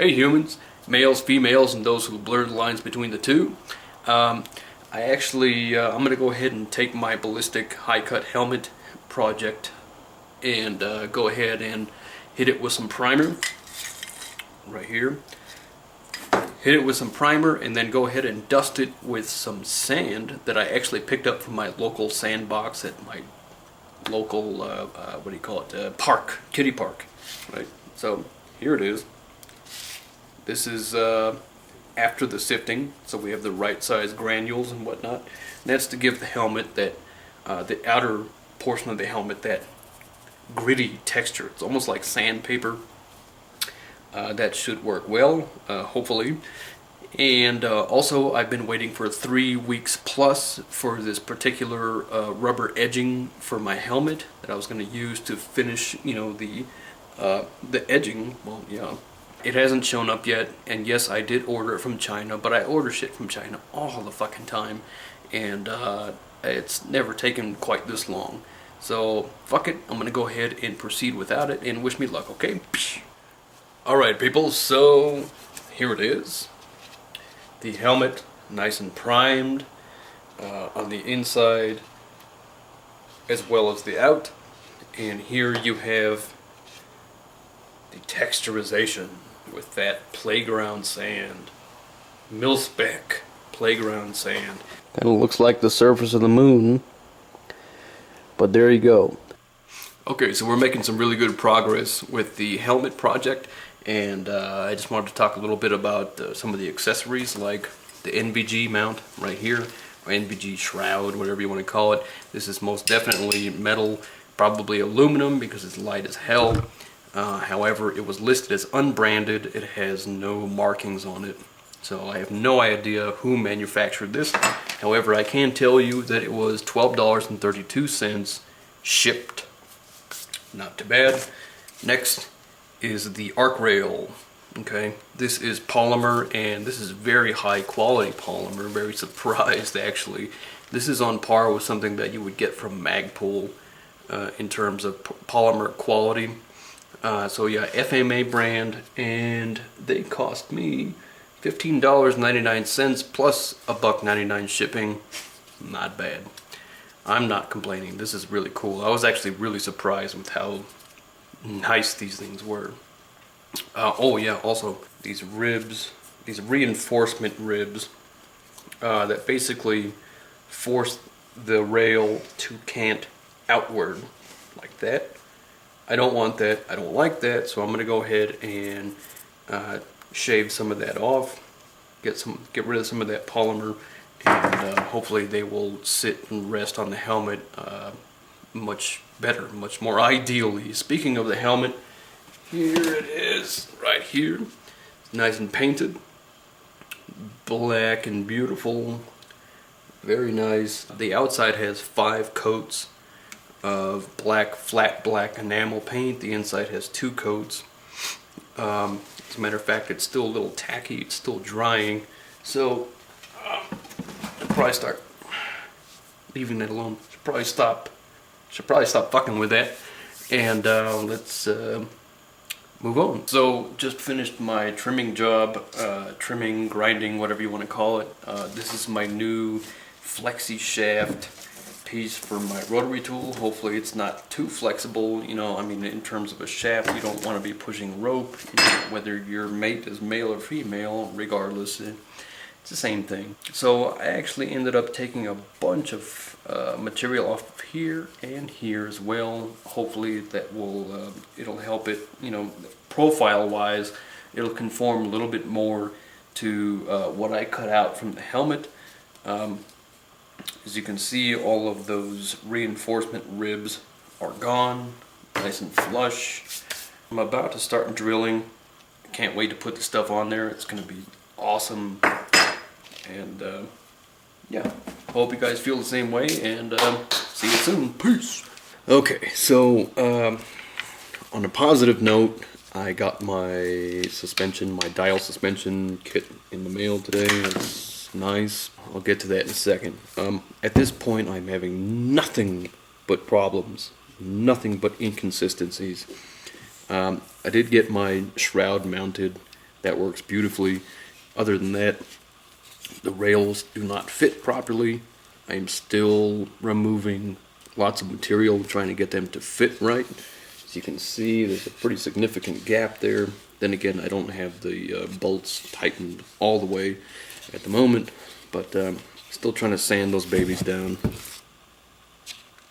Hey humans, males, females, and those who blur the lines between the two. I'm going to go ahead and take my ballistic high-cut helmet project and go ahead and hit it with some primer right here. Hit it with some primer and then go ahead and dust it with some sand that I actually picked up from my local sandbox at my local, park, kiddie park. Right. So here it is. This is after the sifting, so we have the right size granules and whatnot. And that's to give the helmet that, the outer portion of the helmet, that gritty texture. It's almost like sandpaper. That should work well, hopefully. And also, I've been waiting for 3 weeks plus for this particular rubber edging for my helmet that I was going to use to finish, the edging. Well, yeah. It hasn't shown up yet, and yes, I did order it from China, but I order shit from China all the fucking time, and it's never taken quite this long. So, fuck it, I'm gonna go ahead and proceed without it, and wish me luck, okay? Alright people, so here it is. The helmet, nice and primed on the inside as well as the out. And here you have the texturization with that playground sand. Mil-spec playground sand. Kind of looks like the surface of the moon, but there you go. Okay, so we're making some really good progress with the helmet project, and I just wanted to talk a little bit about some of the accessories, like the NVG mount right here, or NVG shroud, whatever you want to call it. This is most definitely metal, probably aluminum because it's light as hell. However, it was listed as unbranded. It has no markings on it, so I have no idea who manufactured this. However, I can tell you that it was $12.32 shipped. Not too bad. Next is the arc rail. Okay, this is polymer, and this is very high quality polymer. Very surprised, actually. This is on par with something that you would get from Magpul in terms of polymer quality. So yeah, FMA brand, and they cost me $15.99 plus $1.99 shipping. Not bad. I'm not complaining. This is really cool. I was actually really surprised with how nice these things were. Oh yeah, also these ribs, these reinforcement ribs that basically force the rail to cant outward like that. I don't want that. I don't like that, so I'm going to go ahead and shave some of that off, get rid of some of that polymer, and hopefully they will sit and rest on the helmet much better, much more ideally. Speaking of the helmet, here it is, right here. It's nice and painted, black and beautiful, very nice. The outside has 5 coats of black, flat black enamel paint. The inside has 2 coats. As a matter of fact, it's still a little tacky. It's still drying. So I'll probably start leaving it alone. Should probably stop fucking with that. And let's move on. So just finished my trimming job, trimming, grinding, whatever you want to call it. This is my new flexi shaft piece for my rotary tool. Hopefully it's not too flexible, I mean, in terms of a shaft, you don't want to be pushing rope, whether your mate is male or female, regardless, it's the same thing. So I actually ended up taking a bunch of material off of here and here as well. Hopefully that will, it'll help it, profile wise, it'll conform a little bit more to what I cut out from the helmet. As you can see, all of those reinforcement ribs are gone, nice and flush. I'm about to start drilling. I can't wait to put the stuff on there. It's going to be awesome. And yeah, hope you guys feel the same way, and see you soon. Peace. Okay, so on a positive note, I got my suspension, my dial suspension kit in the mail today. It's nice. I'll get to that in a second. At this point, I'm having nothing but problems, nothing but inconsistencies. I did get my shroud mounted. That works beautifully. Other than that, the rails do not fit properly. I am still removing lots of material, trying to get them to fit right. As you can see, there's a pretty significant gap there. Then again, I don't have the bolts tightened all the way at the moment, but still trying to sand those babies down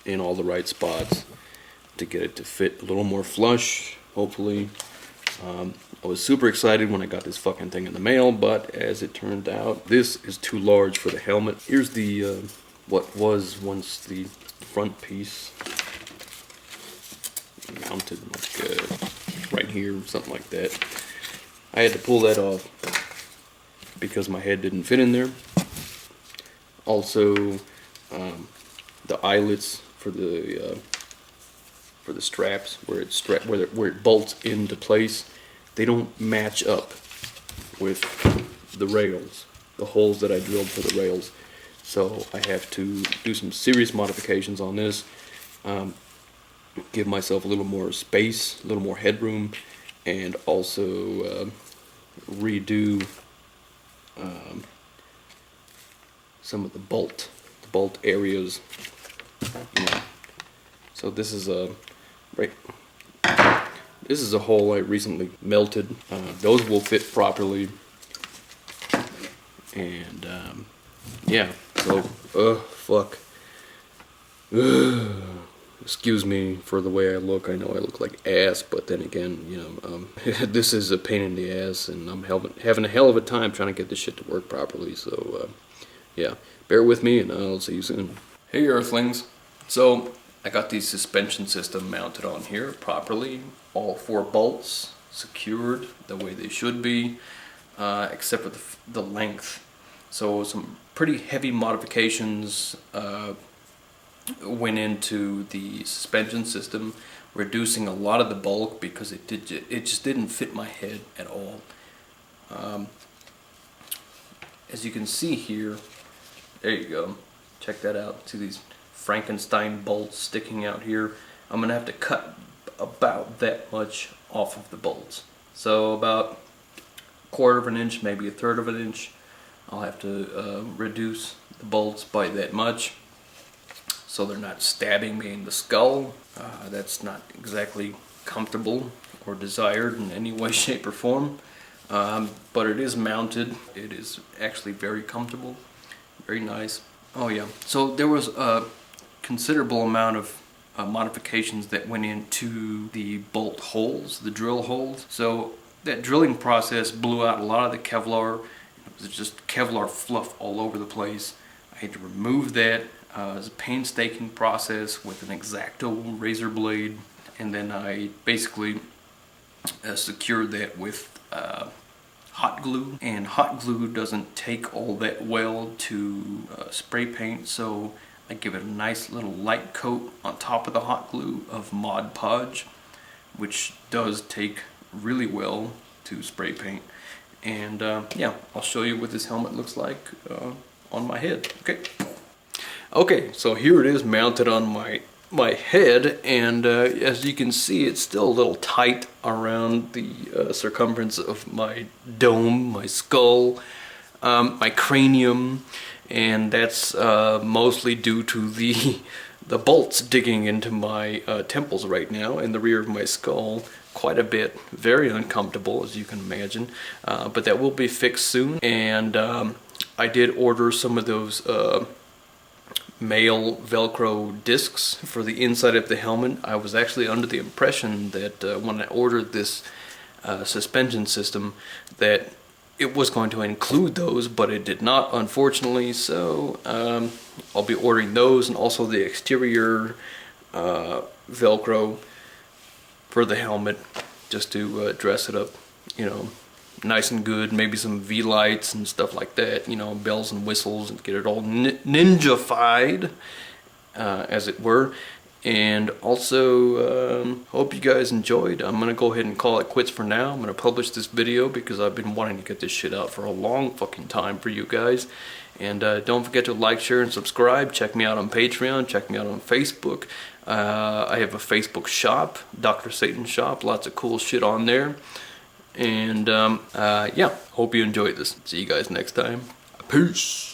in all the right spots to get it to fit a little more flush, hopefully. I was super excited when I got this fucking thing in the mail, but as it turned out, this is too large for the helmet. Here's the what was once the front piece, mounted like right here, something like that. I had to pull that off because my head didn't fit in there. Also, the eyelets for the straps, where it bolts into place, they don't match up with the rails, the holes that I drilled for the rails. So I have to do some serious modifications on this, give myself a little more space, a little more headroom, and also redo some of the bolt areas. You know. So this is a This is a hole I recently melted. Those will fit properly. And yeah, so fuck. Excuse me for the way I look. I know I look like ass, but then again, you know, this is a pain in the ass, and I'm having a hell of a time trying to get this shit to work properly. So yeah, bear with me, and I'll see you soon. Hey Earthlings. So I got the suspension system mounted on here properly. All 4 bolts secured the way they should be, except for the length. So some pretty heavy modifications went into the suspension system, reducing a lot of the bulk because it just didn't fit my head at all. As you can see here, there you go. Check that out. See these Frankenstein bolts sticking out here? I'm gonna have to cut about that much off of the bolts. So about 1/4 of an inch, maybe 1/3 of an inch. I'll have to reduce the bolts by that much so they're not stabbing me in the skull. That's not exactly comfortable or desired in any way, shape, or form. But it is mounted. It is actually very comfortable, very nice. Oh yeah, so there was a considerable amount of modifications that went into the bolt holes, the drill holes. So that drilling process blew out a lot of the Kevlar. It was just Kevlar fluff all over the place. I had to remove that. It was a painstaking process with an X-Acto razor blade, and then I basically secured that with hot glue. And hot glue doesn't take all that well to spray paint, so I give it a nice little light coat on top of the hot glue of Mod Podge, which does take really well to spray paint. And yeah, I'll show you what this helmet looks like on my head. Okay, so here it is mounted on my head, and as you can see, it's still a little tight around the circumference of my dome, my skull, my cranium, and that's mostly due to the bolts digging into my temples right now in the rear of my skull quite a bit. Very uncomfortable, as you can imagine, but that will be fixed soon. And I did order some of those male Velcro discs for the inside of the helmet. I was actually under the impression that when I ordered this suspension system that it was going to include those, but it did not, unfortunately. So I'll be ordering those, and also the exterior Velcro for the helmet, just to dress it up, you know, nice and good. Maybe some V-lights and stuff like that, you know, bells and whistles, and get it all ninja-fied, as it were. And also, hope you guys enjoyed. I'm gonna go ahead and call it quits for now. I'm gonna publish this video because I've been wanting to get this shit out for a long fucking time for you guys. And don't forget to like, share, and subscribe. Check me out on Patreon. Check me out on Facebook. I have a Facebook shop, Dr. Satan Shop. Lots of cool shit on there. And yeah, hope you enjoyed this. See you guys next time. Peace.